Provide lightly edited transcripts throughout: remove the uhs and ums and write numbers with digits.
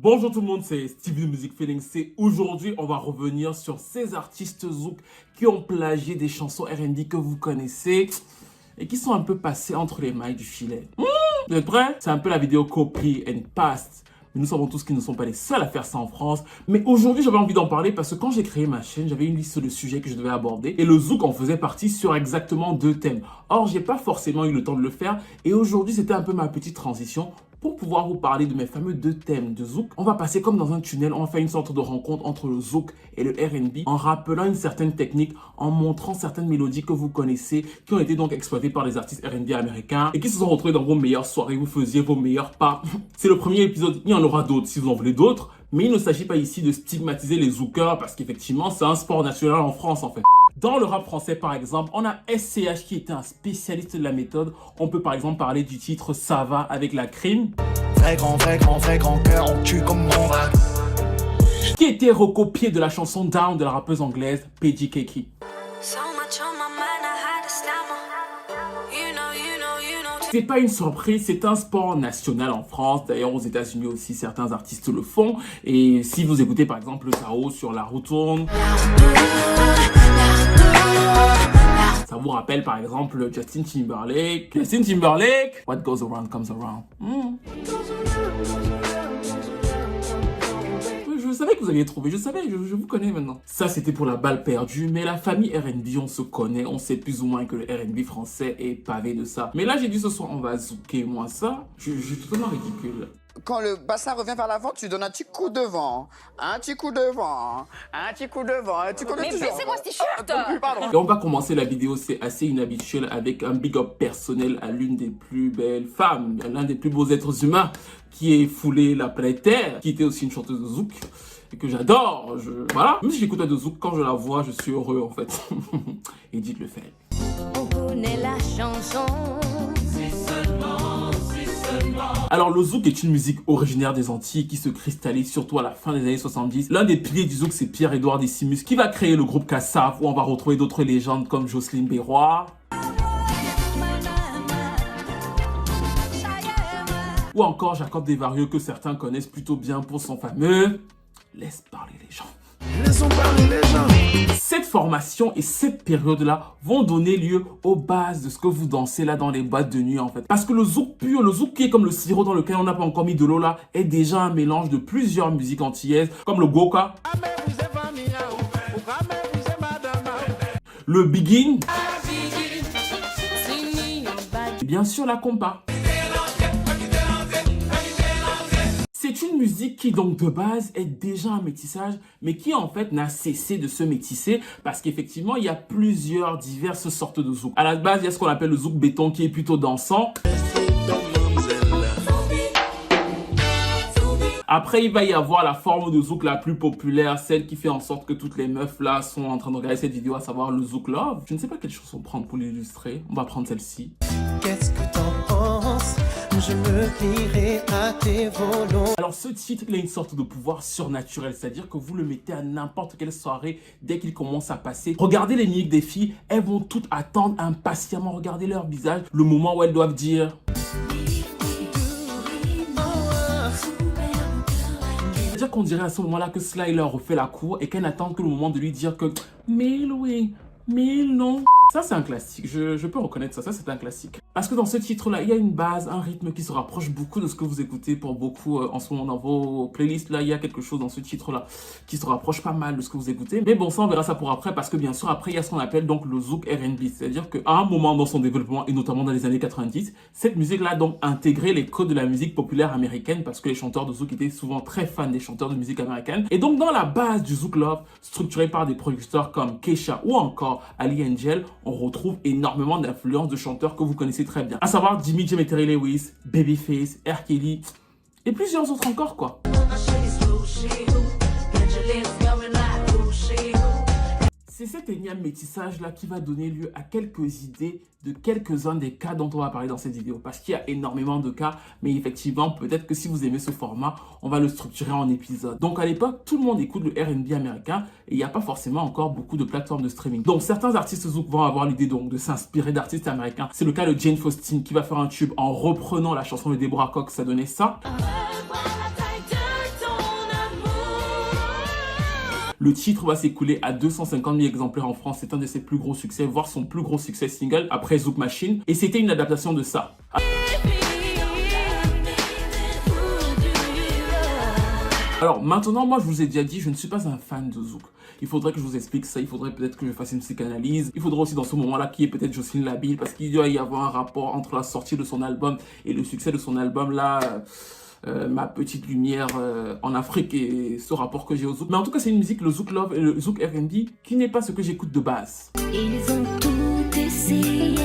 Bonjour tout le monde, c'est Stevie de Music Feelings. Aujourd'hui, on va revenir sur ces artistes zouk qui ont plagié des chansons R&B que vous connaissez et qui sont un peu passés entre les mailles du filet. Vous êtes prêts? C'est un peu la vidéo copy and paste. Mais nous savons tous qu'ils ne sont pas les seuls à faire ça en France. Mais aujourd'hui, j'avais envie d'en parler parce que quand j'ai créé ma chaîne, j'avais une liste de sujets que je devais aborder. Et le zouk en faisait partie sur exactement 2 thèmes. Or, j'ai pas forcément eu le temps de le faire. Et aujourd'hui, c'était un peu ma petite transition pour pouvoir vous parler de mes fameux 2 thèmes de zouk. On va passer comme dans un tunnel, on va faire une sorte de rencontre entre le zouk et le R&B en rappelant une certaine technique, en montrant certaines mélodies que vous connaissez, qui ont été donc exploitées par les artistes R&B américains et qui se sont retrouvés dans vos meilleures soirées, vous faisiez vos meilleurs pas. C'est le premier épisode, il y en aura d'autres si vous en voulez d'autres, mais il ne s'agit pas ici de stigmatiser les zoukeurs parce qu'effectivement c'est un sport national en France en fait. Dans le rap français, par exemple, on a SCH qui était un spécialiste de la méthode. On peut par exemple parler du titre Ça va avec la crime. Vrai grand cœur, on tue comme mon rap. Qui était recopié de la chanson Down de la rappeuse anglaise Peggy Keki. C'est pas une surprise, c'est un sport national en France. D'ailleurs, aux États-Unis aussi, certains artistes le font. Et si vous écoutez par exemple le Tao sur La roue tourne, ça vous rappelle par exemple Justin Timberlake. What goes around comes around. Je savais que vous alliez trouver, je vous connais maintenant. Ça, c'était pour la balle perdue, mais la famille R&B, on se connaît, on sait plus ou moins que le R&B français est pavé de ça. Mais là, j'ai dit ce soir, on va zouker, moi, ça. Je suis totalement ridicule. Quand le bassin revient vers l'avant, tu donnes un petit coup devant, un petit coup devant, un petit coup devant, un petit coup devant. Mais baissez-moi ce t-shirt! Et on va commencer la vidéo, c'est assez inhabituel, avec un big up personnel à l'une des plus belles femmes, l'un des plus beaux êtres humains qui ait foulé la planète Terre, qui était aussi une chanteuse de zouk et que j'adore. Voilà, même si j'écoute de zouk, quand je la vois, je suis heureux en fait. Edith le fait. On connaît la chanson. Alors le zouk est une musique originaire des Antilles qui se cristallise surtout à la fin des années 70. L'un des piliers du zouk, c'est Pierre-Édouard Décimus qui va créer le groupe Kassav où on va retrouver d'autres légendes comme Jocelyne Berroy ou encore Jacob Desvarieux que certains connaissent plutôt bien pour son fameux « Laisse parler les gens ». Laissons parler les gens. Cette formation et cette période-là vont donner lieu aux bases de ce que vous dansez là dans les boîtes de nuit en fait. Parce que le zouk pur, le zouk qui est comme le sirop dans lequel on n'a pas encore mis de l'eau là, est déjà un mélange de plusieurs musiques antillaises comme le goka, le biguine et bien sûr la compa. C'est une musique qui donc de base est déjà un métissage, mais qui en fait n'a cessé de se métisser parce qu'effectivement il y a plusieurs diverses sortes de zouk. À la base il y a ce qu'on appelle le zouk béton qui est plutôt dansant. Après il va y avoir la forme de zouk la plus populaire, celle qui fait en sorte que toutes les meufs là sont en train de regarder cette vidéo, à savoir le zouk love. Je ne sais pas quelle chanson prendre pour l'illustrer, on va prendre celle-ci. Qu'est-ce que t'en penses? Je me plierai à tes volontés. Alors ce titre, il a une sorte de pouvoir surnaturel, c'est-à-dire que vous le mettez à n'importe quelle soirée, dès qu'il commence à passer. Regardez les mimiques des filles, elles vont toutes attendre impatiemment, regardez leur visage, le moment où elles doivent dire... C'est-à-dire qu'on dirait à ce moment-là que Sly leur refait la cour et qu'elles n'attendent que le moment de lui dire que « Mais oui, mais non ». Ça, c'est un classique. Je peux reconnaître ça. Ça, c'est un classique. Parce que dans ce titre-là, il y a une base, un rythme qui se rapproche beaucoup de ce que vous écoutez pour beaucoup en ce moment dans vos playlists. Là, il y a quelque chose dans ce titre-là qui se rapproche pas mal de ce que vous écoutez. Mais bon, ça, on verra ça pour après parce que bien sûr, après, il y a ce qu'on appelle donc le zouk R&B. C'est-à-dire qu'à un moment dans son développement et notamment dans les années 90, cette musique-là a donc intégré les codes de la musique populaire américaine parce que les chanteurs de zouk étaient souvent très fans des chanteurs de musique américaine. Et donc, dans la base du zouk love, structuré par des producteurs comme Kesha ou encore Ali Angel, on retrouve énormément d'influences de chanteurs que vous connaissez très bien. À savoir Jimmy Jam et Terry Lewis, Babyface, R. Kelly et plusieurs autres encore quoi. C'est cet énième métissage-là qui va donner lieu à quelques idées de quelques-uns des cas dont on va parler dans cette vidéo. Parce qu'il y a énormément de cas, mais effectivement, peut-être que si vous aimez ce format, on va le structurer en épisodes. Donc à l'époque, tout le monde écoute le R&B américain et il n'y a pas forcément encore beaucoup de plateformes de streaming. Donc certains artistes zouk vont avoir l'idée donc de s'inspirer d'artistes américains. C'est le cas de Jane Faustin qui va faire un tube en reprenant la chanson de Deborah Cox, ça donnait ça. Le titre va s'écouler à 250 000 exemplaires en France. C'est un de ses plus gros succès, voire son plus gros succès single après Zouk Machine. Et c'était une adaptation de ça. Alors maintenant, moi je vous ai déjà dit, je ne suis pas un fan de Zouk. Il faudrait que je vous explique ça, il faudrait peut-être que je fasse une psychanalyse. Il faudrait aussi dans ce moment-là qu'il y ait peut-être Jocelyne Labille, parce qu'il doit y avoir un rapport entre la sortie de son album et le succès de son album. Là, ma petite lumière en Afrique et ce rapport que j'ai au Zouk. Mais en tout cas, c'est une musique, le Zouk Love et le Zouk R&B, qui n'est pas ce que j'écoute de base. Ils ont tout essayé.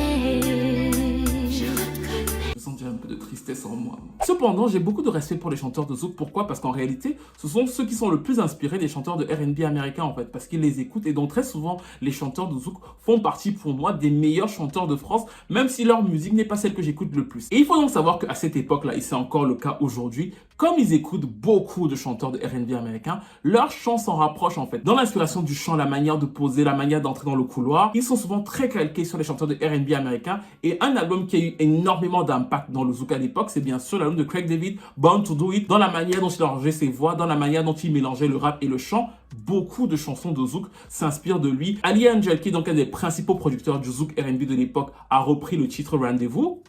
Je sens déjà un peu de tristesse en moi. Cependant, j'ai beaucoup de respect pour les chanteurs de Zouk. Pourquoi? Parce qu'en réalité, ce sont ceux qui sont le plus inspirés des chanteurs de R&B américains en fait, parce qu'ils les écoutent et donc très souvent, les chanteurs de Zouk font partie pour moi des meilleurs chanteurs de France, même si leur musique n'est pas celle que j'écoute le plus. Et il faut donc savoir qu'à cette époque-là, et c'est encore le cas aujourd'hui, comme ils écoutent beaucoup de chanteurs de R&B américains, leur chant s'en rapproche en fait. Dans l'inspiration du chant, la manière de poser, la manière d'entrer dans le couloir, ils sont souvent très calqués sur les chanteurs de R&B américains. Et un album qui a eu énormément d'impact dans le Zouk à l'époque, c'est bien sûr l'album de Craig David, Born to Do It, dans la manière dont il arrangeait ses voix, dans la manière dont il mélangeait le rap et le chant. Beaucoup de chansons de Zouk s'inspirent de lui. Ali Angel, qui est donc un des principaux producteurs du Zouk R&B de l'époque, a repris le titre Rendez-vous.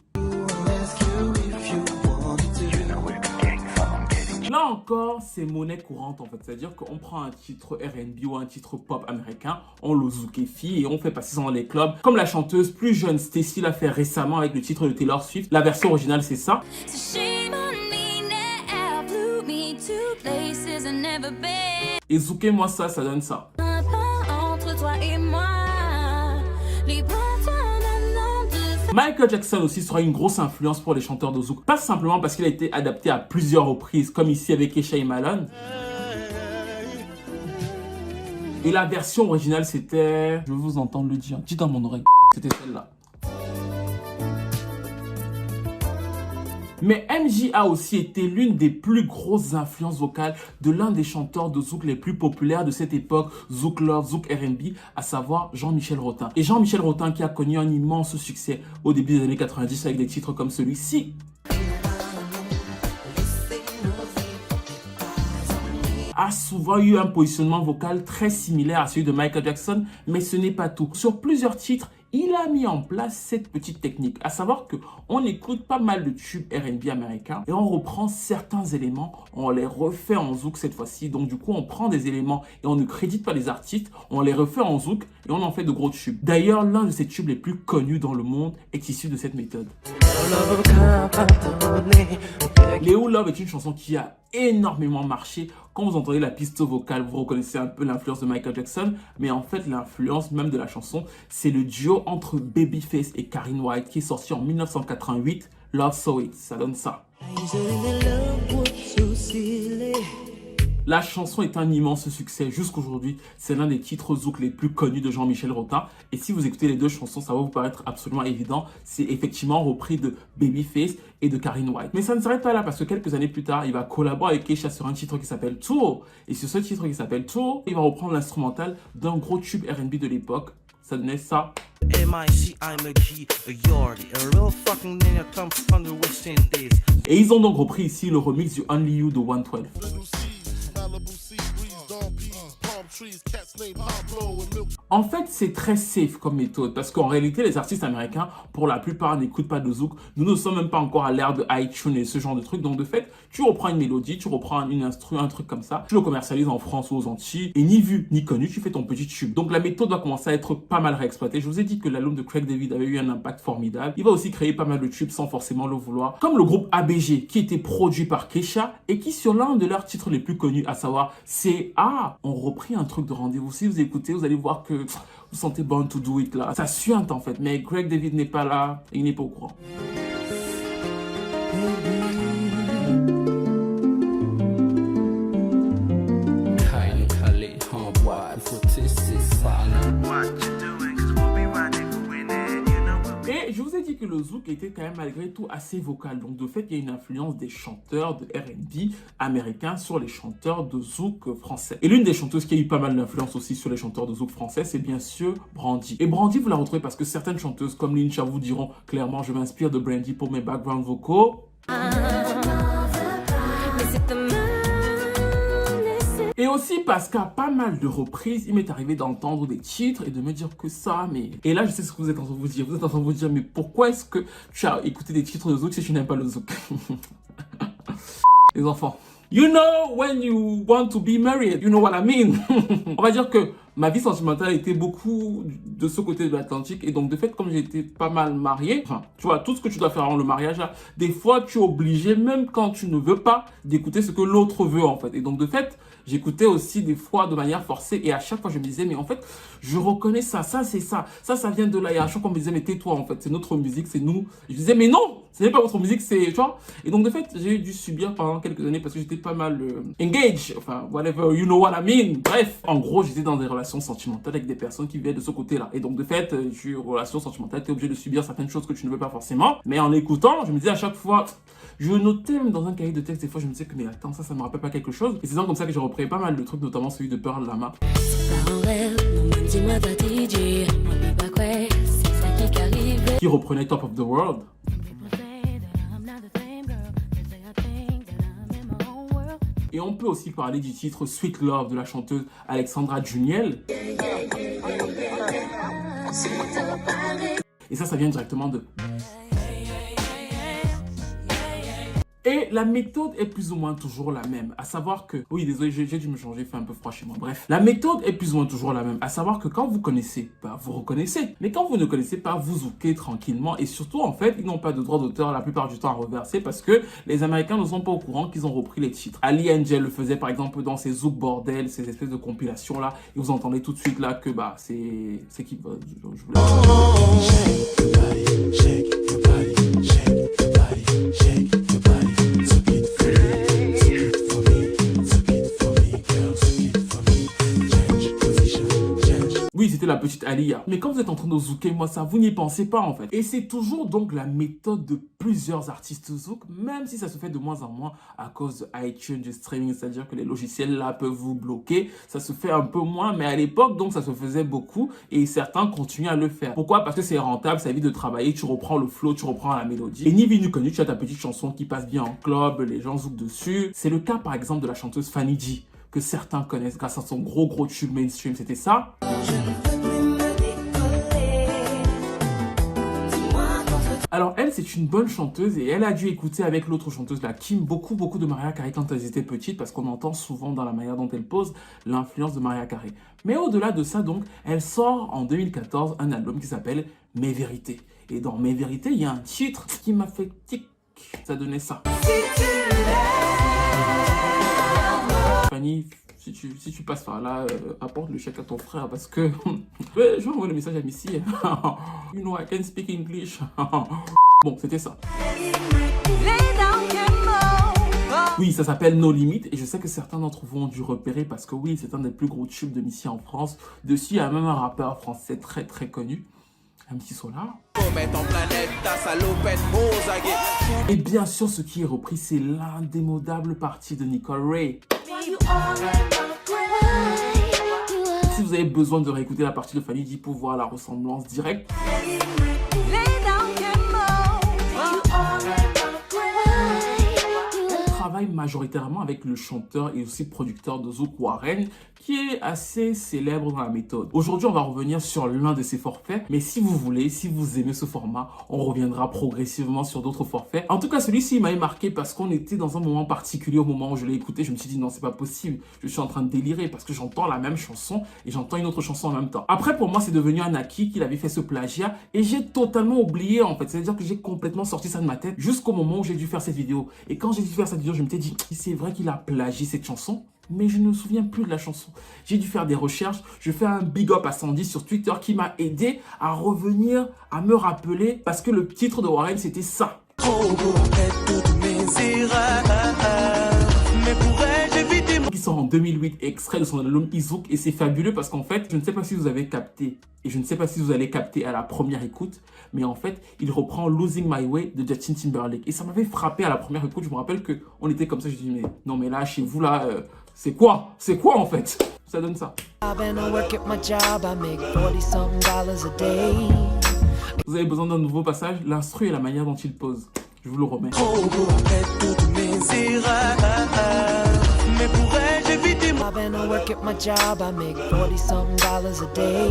Là encore, c'est monnaie courante en fait. C'est-à-dire qu'on prend un titre R&B ou un titre pop américain, on le zoukifie et on fait passer ça dans les clubs. Comme la chanteuse plus jeune Stacy l'a fait récemment avec le titre de Taylor Swift. La version originale, c'est ça. Et zoukez-moi ça, ça donne ça. Entre toi et moi, Michael Jackson aussi sera une grosse influence pour les chanteurs de Zouk. Pas simplement parce qu'il a été adapté à plusieurs reprises, comme ici avec Kesha et Malone. Et la version originale, c'était... Je veux vous entendre le dire. Dis dans mon oreille. C'était celle-là. Mais MJ a aussi été l'une des plus grosses influences vocales de l'un des chanteurs de Zouk les plus populaires de cette époque, Zouk Love, Zouk R&B, à savoir Jean-Michel Rotin. Et Jean-Michel Rotin qui a connu un immense succès au début des années 90 avec des titres comme celui-ci. A souvent eu un positionnement vocal très similaire à celui de Michael Jackson, mais ce n'est pas tout. Sur plusieurs titres, il a mis en place cette petite technique, à savoir qu'on écoute pas mal de tubes R&B américains et on reprend certains éléments, on les refait en Zouk cette fois-ci. Donc du coup, on prend des éléments et on ne crédite pas les artistes, on les refait en Zouk et on en fait de gros tubes. D'ailleurs, l'un de ces tubes les plus connus dans le monde est issu de cette méthode. Léo Love est une chanson qui a énormément marché. Quand vous entendez la piste vocale, vous reconnaissez un peu l'influence de Michael Jackson, mais en fait l'influence même de la chanson, c'est le duo entre Babyface et Karyn White qui est sorti en 1988, Love So It, ça donne ça. La chanson est un immense succès jusqu'aujourd'hui. C'est l'un des titres Zouk les plus connus de Jean-Michel Rotin. Et si vous écoutez les deux chansons, ça va vous paraître absolument évident. C'est effectivement repris de Babyface et de Karyn White. Mais ça ne s'arrête pas là parce que quelques années plus tard, il va collaborer avec Kesha sur un titre qui s'appelle Tour. Et sur ce titre qui s'appelle Tour, il va reprendre l'instrumental d'un gros tube R&B de l'époque. Ça donnait ça. Et ils ont donc repris ici le remix du Only You de 112. En fait, c'est très safe comme méthode parce qu'en réalité, les artistes américains, pour la plupart, n'écoutent pas de Zouk. Nous ne sommes même pas encore à l'ère de iTunes et ce genre de trucs. Donc, de fait, tu reprends une mélodie, tu reprends une instru, un truc comme ça, tu le commercialises en France ou aux Antilles et ni vu ni connu, tu fais ton petit tube. Donc, la méthode va commencer à être pas mal réexploitée. Je vous ai dit que l'album de Craig David avait eu un impact formidable. Il va aussi créer pas mal de tubes sans forcément le vouloir. Comme le groupe ABG qui était produit par Kesha et qui, sur l'un de leurs titres les plus connus, à savoir CA, ont repris un truc de rendez-vous. Si vous écoutez, vous allez voir que vous sentez Born to Do It là. Ça suinte en fait, mais Craig David n'est pas là et il n'est pas au courant. Et je vous ai dit que le Zouk était quand même malgré tout assez vocal. Donc de fait, il y a une influence des chanteurs de R&B américains sur les chanteurs de Zouk français. Et l'une des chanteuses qui a eu pas mal d'influence aussi sur les chanteurs de Zouk français, c'est bien sûr Brandy. Et Brandy, vous la retrouvez parce que certaines chanteuses comme Lyncha vous diront clairement, je m'inspire de Brandy pour mes background vocaux. Et aussi parce qu'à pas mal de reprises, il m'est arrivé d'entendre des titres et de me dire que ça, mais... Et là, je sais ce que vous êtes en train de vous dire. Vous êtes en train de vous dire, mais pourquoi est-ce que tu as écouté des titres de Zouk si tu n'aimes pas le Zouk? Les enfants. You know when you want to be married, you know what I mean. On va dire que ma vie sentimentale était beaucoup de ce côté de l'Atlantique. Et donc, de fait, comme j'ai été pas mal marié, enfin, tu vois, tout ce que tu dois faire avant le mariage, là, des fois, tu es obligé, même quand tu ne veux pas, d'écouter ce que l'autre veut, en fait. Et donc, de fait, j'écoutais aussi des fois de manière forcée. Et à chaque fois, je me disais, mais en fait, je reconnais ça, ça, c'est ça. Ça vient de là. Et à chaque fois, on me disait, mais tais-toi, en fait, c'est notre musique, c'est nous. Je disais, mais non, ce n'est pas votre musique, c'est, tu vois. Et donc, de fait, j'ai dû subir pendant quelques années parce que j'étais pas mal engaged. Enfin, whatever, you know what I mean. Bref, en gros, j'étais dans des relations sentimentales avec des personnes qui vivaient de ce côté-là. Et donc, de fait, sur relations sentimentales, tu es obligé de subir certaines choses que tu ne veux pas forcément. Mais en écoutant, je me disais à chaque fois, je notais même dans un cahier de texte, des fois, je me disais que, mais attends, ça me rappelle pas quelque chose. Et c'est donc comme ça que j'ai repris pas mal de trucs, notamment celui de Pearl Lama. Qui reprenait Top of the World. Et on peut aussi parler du titre Sweet Love de la chanteuse Alexandra Juniel. Et ça vient directement de... Et la méthode est plus ou moins toujours la même, à savoir que... Oui, désolé, j'ai dû me changer, il fait un peu froid chez moi. Bref, la méthode est plus ou moins toujours la même, à savoir que quand vous connaissez, bah, vous reconnaissez. Mais quand vous ne connaissez pas, vous zoukez tranquillement. Et surtout, en fait, ils n'ont pas de droit d'auteur la plupart du temps à reverser parce que les Américains ne sont pas au courant qu'ils ont repris les titres. Ali Angel le faisait, par exemple, dans ses zouk bordel, ces espèces de compilations-là. Et vous entendez tout de suite là que, bah, c'est qui... Je voulais... Oui, c'était la petite Alia. Mais quand vous êtes en train de zouker, moi ça, vous n'y pensez pas en fait. Et c'est toujours donc la méthode de plusieurs artistes zouk, même si ça se fait de moins en moins à cause de iTunes, du streaming, c'est-à-dire que les logiciels là peuvent vous bloquer. Ça se fait un peu moins, mais à l'époque, donc ça se faisait beaucoup et certains continuent à le faire. Pourquoi? Parce que c'est rentable, ça évite de travailler, tu reprends le flow, tu reprends la mélodie. Et ni vu ni connu, tu as ta petite chanson qui passe bien en club, les gens zoukent dessus. C'est le cas par exemple de la chanteuse Fanny G, que certains connaissent grâce à son gros tube mainstream, c'était ça. Alors elle, c'est une bonne chanteuse et elle a dû écouter avec l'autre chanteuse, la Kim, beaucoup de Mariah Carey quand elles étaient petites parce qu'on entend souvent dans la manière dont elle pose l'influence de Mariah Carey. Mais au-delà de ça, donc, elle sort en 2014 un album qui s'appelle Mes Vérités. Et dans Mes Vérités, il y a un titre qui m'a fait tic, ça donnait ça. Fanny, si tu passes par là, apporte le chèque à ton frère parce que... je vais envoyer le message à Missy. You know, I can speak English. Bon, c'était ça. Oui, ça s'appelle No Limit et je sais que certains d'entre vous ont dû repérer parce que oui, c'est un des plus gros tubes de Missy en France. Dessus, il y a même un rappeur français très connu. MC Solar. Et bien sûr, ce qui est repris, c'est l'indémodable partie de Nicole Ray. Si vous avez besoin de réécouter la partie de Fanny G pour voir la ressemblance directe, travaille majoritairement avec le chanteur et aussi producteur de zouk Warren, qui est assez célèbre dans la méthode. Aujourd'hui, on va revenir sur l'un de ses forfaits, mais si vous voulez, si vous aimez ce format, on reviendra progressivement sur d'autres forfaits. En tout cas, celui-ci m'avait marqué parce qu'on était dans un moment particulier au moment où je l'ai écouté. Je me suis dit non, c'est pas possible, je suis en train de délirer parce que j'entends la même chanson et j'entends une autre chanson en même temps. Après, pour moi, c'est devenu un acquis qu'il avait fait ce plagiat et j'ai totalement oublié en fait. C'est-à-dire que j'ai complètement sorti ça de ma tête jusqu'au moment où j'ai dû faire cette vidéo. Et quand j'ai dû faire cette vidéo, je me suis dit, c'est vrai qu'il a plagié cette chanson, mais je ne me souviens plus de la chanson. J'ai dû faire des recherches. Je fais un big up à Sandy sur Twitter qui m'a aidé à revenir, à me rappeler, parce que le titre de Warren, c'était ça. Qui sort en 2008, extrait de son album Izouk, et c'est fabuleux parce qu'en fait, je ne sais pas si vous avez capté, et je ne sais pas si vous allez capter à la première écoute, mais en fait, il reprend Losing My Way de Justin Timberlake, et ça m'avait frappé à la première écoute. Je me rappelle que on était comme ça, je dis mais non mais là, chez vous là, c'est quoi en fait? Ça donne ça. Vous avez besoin d'un nouveau passage, l'instru et la manière dont il pose. Je vous le remets. job and I work at my job. I make $40-something a day.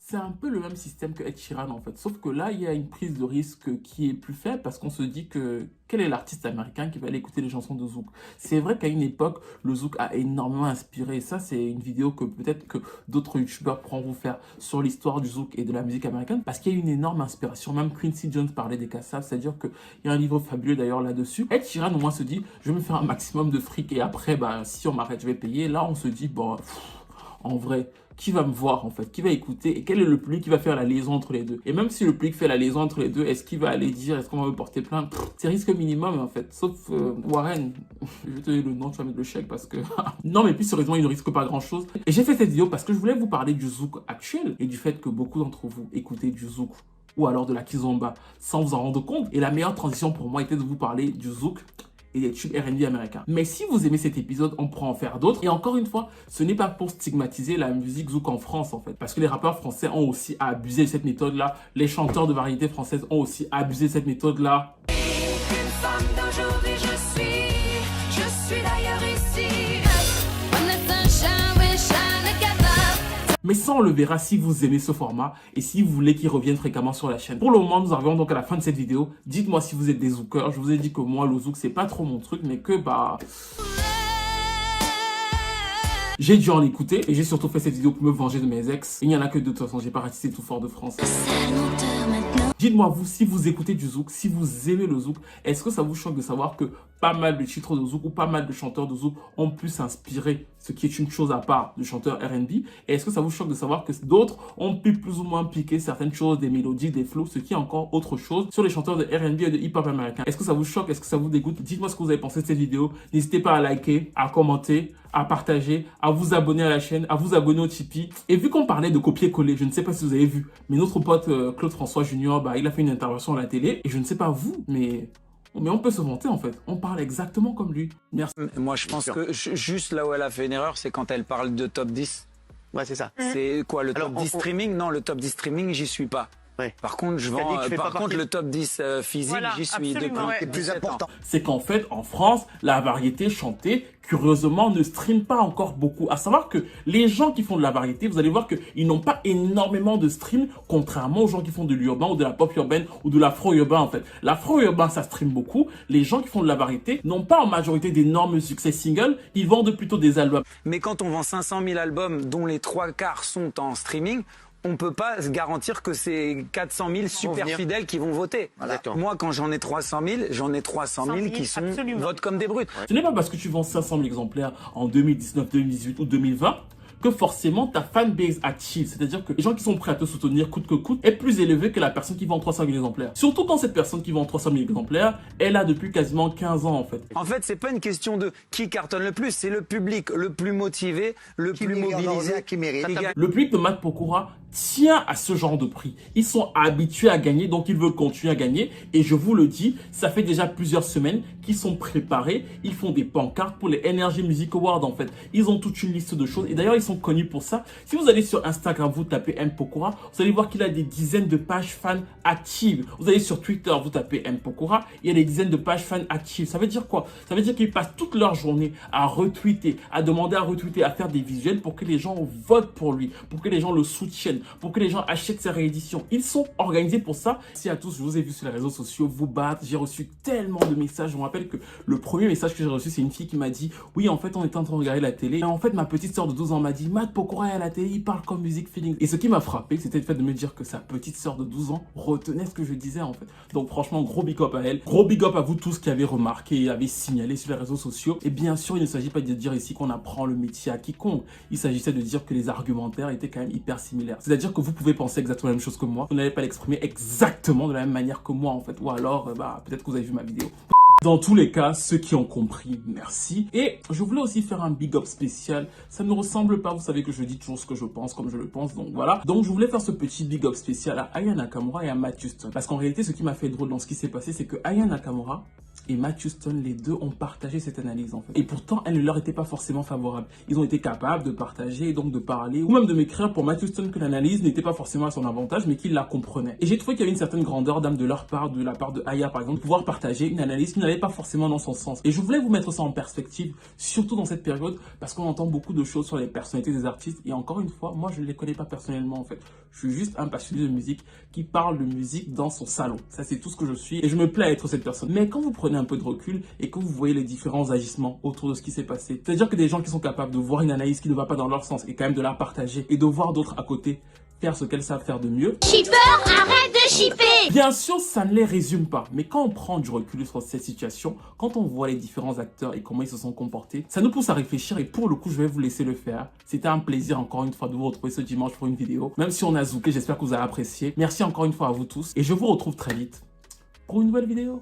C'est un peu le même système que Ed Sheeran en fait, sauf que là il y a une prise de risque qui est plus faible parce qu'on se dit que quel est l'artiste américain qui va aller écouter les chansons de Zouk? C'est vrai qu'à une époque, le Zouk a énormément inspiré, et ça c'est une vidéo que peut-être que d'autres youtubeurs pourront vous faire sur l'histoire du Zouk et de la musique américaine, parce qu'il y a une énorme inspiration, même Quincy Jones parlait des Kassav, c'est-à-dire qu'il y a un livre fabuleux d'ailleurs là-dessus. Ed Sheeran au moins se dit, je vais me faire un maximum de fric et après, bah, si on m'arrête, je vais payer. Là on se dit, bon, en vrai, qui va me voir en fait, qui va écouter et quel est le public qui va faire la liaison entre les deux. Et même si le public fait la liaison entre les deux, est-ce qu'il va aller dire, est-ce qu'on va me porter plainte? C'est risque minimum en fait, sauf Warren, je vais te donner le nom, tu vas mettre le chèque parce que... non mais plus sérieusement, il ne risque pas grand chose. Et j'ai fait cette vidéo parce que je voulais vous parler du Zouk actuel et du fait que beaucoup d'entre vous écoutez du Zouk ou alors de la Kizomba sans vous en rendre compte. Et la meilleure transition pour moi était de vous parler du Zouk et des tubes R&B américains. Mais si vous aimez cet épisode, on pourra en faire d'autres. Et encore une fois, ce n'est pas pour stigmatiser la musique zouk en France en fait. Parce que les rappeurs français ont aussi abusé de cette méthode-là. Les chanteurs de variété française ont aussi abusé de cette méthode-là. Une femme d'aujourd'hui, je suis d'ailleurs ici. On est un chat, oui, chat, le kebab. Mais ça, on le verra si vous aimez ce format et si vous voulez qu'il revienne fréquemment sur la chaîne. Pour le moment, nous arrivons donc à la fin de cette vidéo. Dites-moi si vous êtes des zoukeurs. Je vous ai dit que moi, le zouk, c'est pas trop mon truc, mais que bah... j'ai dû en écouter et j'ai surtout fait cette vidéo pour me venger de mes ex. Il n'y en a que deux de toute façon, j'ai pas ratissé tout fort de France. Sale menteur maintenant. Dites-moi vous, si vous écoutez du zouk, si vous aimez le zouk, est-ce que ça vous choque de savoir que pas mal de titres de zouk ou pas mal de chanteurs de zouk ont pu s'inspirer, ce qui est une chose à part du chanteur R&B? Et est-ce que ça vous choque de savoir que d'autres ont pu plus ou moins piquer certaines choses, des mélodies, des flows, ce qui est encore autre chose sur les chanteurs de R&B et de hip-hop américain? Est-ce que ça vous choque? Est-ce que ça vous dégoûte? Dites-moi ce que vous avez pensé de cette vidéo. N'hésitez pas à liker, à commenter, à partager, à vous abonner à la chaîne, à vous abonner au Tipeee. Et vu qu'on parlait de copier-coller, je ne sais pas si vous avez vu, mais notre pote Claude François Junior, bah, il a fait une intervention à la télé. Et je ne sais pas vous, mais on peut se vanter en fait. On parle exactement comme lui. Merci. Moi, je pense que juste là où elle a fait une erreur, c'est quand elle parle de top 10. Ouais, c'est ça. C'est quoi, le Alors, top 10 streaming? Non, le top 10 streaming, j'y suis pas. Ouais. Par contre, je T'as dit vends. que tu fais Par pas contre, partie. le top 10 physique, Voilà, j'y suis depuis absolument, ouais. C'est plus 17 ans. important. C'est qu'en fait, en France, la variété chantée, curieusement, ne stream pas encore beaucoup. À savoir que les gens qui font de la variété, vous allez voir qu'ils n'ont pas énormément de stream, contrairement aux gens qui font de l'urbain ou de la pop urbaine ou de l'afro-urbain, en fait. L'afro-urbain, ça stream beaucoup. Les gens qui font de la variété n'ont pas en majorité d'énormes succès singles. Ils vendent plutôt des albums. Mais quand on vend 500 000 albums, dont les 3/4 sont en streaming, on peut pas se garantir que c'est 400 000 super venir. fidèles qui vont voter. Exactement. Moi, quand j'en ai 300 000, j'en ai 300 000 qui sont absolument. votent comme des brutes. Ce n'est pas parce que tu vends 500 000 exemplaires en 2019, 2018 ou 2020 que forcément ta fanbase active, c'est-à-dire que les gens qui sont prêts à te soutenir coûte que coûte, est plus élevé que la personne qui vend 300 000 exemplaires. Surtout quand cette personne qui vend 300 000 exemplaires est là depuis quasiment 15 ans en fait. En fait, c'est pas une question de qui cartonne le plus, c'est le public le plus motivé, le plus mobilisé, qui mérite. qui gagne. Le public de Matt Pokora tient à ce genre de prix. Ils sont habitués à gagner, donc ils veulent continuer à gagner. Et je vous le dis, ça fait déjà plusieurs semaines qu'ils sont préparés. Ils font des pancartes pour les Energy Music Awards en fait. Ils ont toute une liste de choses. Et d'ailleurs, ils sont connus pour ça. Si vous allez sur Instagram, vous tapez M Pokora, vous allez voir qu'il a des dizaines de pages fans actives. Vous allez sur Twitter, vous tapez M Pokora, il y a des dizaines de pages fans actives. Ça veut dire quoi? Ça veut dire qu'ils passent toute leur journée à retweeter, à demander à retweeter, à faire des visuels pour que les gens votent pour lui, pour que les gens le soutiennent, pour que les gens achètent ses rééditions. Ils sont organisés pour ça. Merci à tous, je vous ai vu sur les réseaux sociaux vous battre. J'ai reçu tellement de messages. Je me rappelle que le premier message que j'ai reçu, c'est une fille qui m'a dit « Oui, en fait, on était en train de regarder la télé. Et en fait, ma petite sœur de 12 ans m'a dit « Matt Pokora est à la télé, il parle comme Music Feeling. » Et ce qui m'a frappé, c'était le fait de me dire que sa petite sœur de 12 ans retenait ce que je disais en fait. Donc franchement, gros big up à elle. Gros big up à vous tous qui avez remarqué et avez signalé sur les réseaux sociaux. Et bien sûr, il ne s'agit pas de dire ici qu'on apprend le métier à quiconque. Il s'agissait de dire que les argumentaires étaient quand même hyper similaires. C'est-à-dire que vous pouvez penser exactement la même chose que moi. Vous n'allez pas l'exprimer exactement de la même manière que moi en fait. Ou alors, peut-être que vous avez vu ma vidéo. Dans tous les cas, ceux qui ont compris, merci. Et je voulais aussi faire un big up spécial. Ça ne me ressemble pas, vous savez que je dis toujours ce que je pense comme je le pense, donc voilà. Donc je voulais faire ce petit big up spécial à Aya Nakamura et à Matt Houston. Parce qu'en réalité, ce qui m'a fait drôle dans ce qui s'est passé, c'est que Aya Nakamura et Matt Houston, les deux ont partagé cette analyse en fait. Et pourtant, elle ne leur était pas forcément favorable. Ils ont été capables de partager, donc de parler, ou même de m'écrire pour Matt Houston que l'analyse n'était pas forcément à son avantage, mais qu'il la comprenait. Et j'ai trouvé qu'il y avait une certaine grandeur d'âme de leur part, de la part de Aya par exemple, de pouvoir partager une analyse qui n'allait pas forcément dans son sens. Et je voulais vous mettre ça en perspective, surtout dans cette période, parce qu'on entend beaucoup de choses sur les personnalités des artistes. Et encore une fois, moi je ne les connais pas personnellement en fait. Je suis juste un passionné de musique qui parle de musique dans son salon. Ça c'est tout ce que je suis et je me plais à être cette personne. Mais quand vous prenez un peu de recul et que vous voyez les différents agissements autour de ce qui s'est passé, c'est-à-dire que des gens qui sont capables de voir une analyse qui ne va pas dans leur sens et quand même de la partager et de voir d'autres à côté faire ce qu'elles savent faire de mieux. Shipper, arrête de shipper! Bien sûr, ça ne les résume pas, mais quand on prend du recul sur cette situation, quand on voit les différents acteurs et comment ils se sont comportés, ça nous pousse à réfléchir et pour le coup, je vais vous laisser le faire. C'était un plaisir encore une fois de vous retrouver ce dimanche pour une vidéo. Même si on a zouké, j'espère que vous avez apprécié. Merci encore une fois à vous tous et je vous retrouve très vite pour une nouvelle vidéo.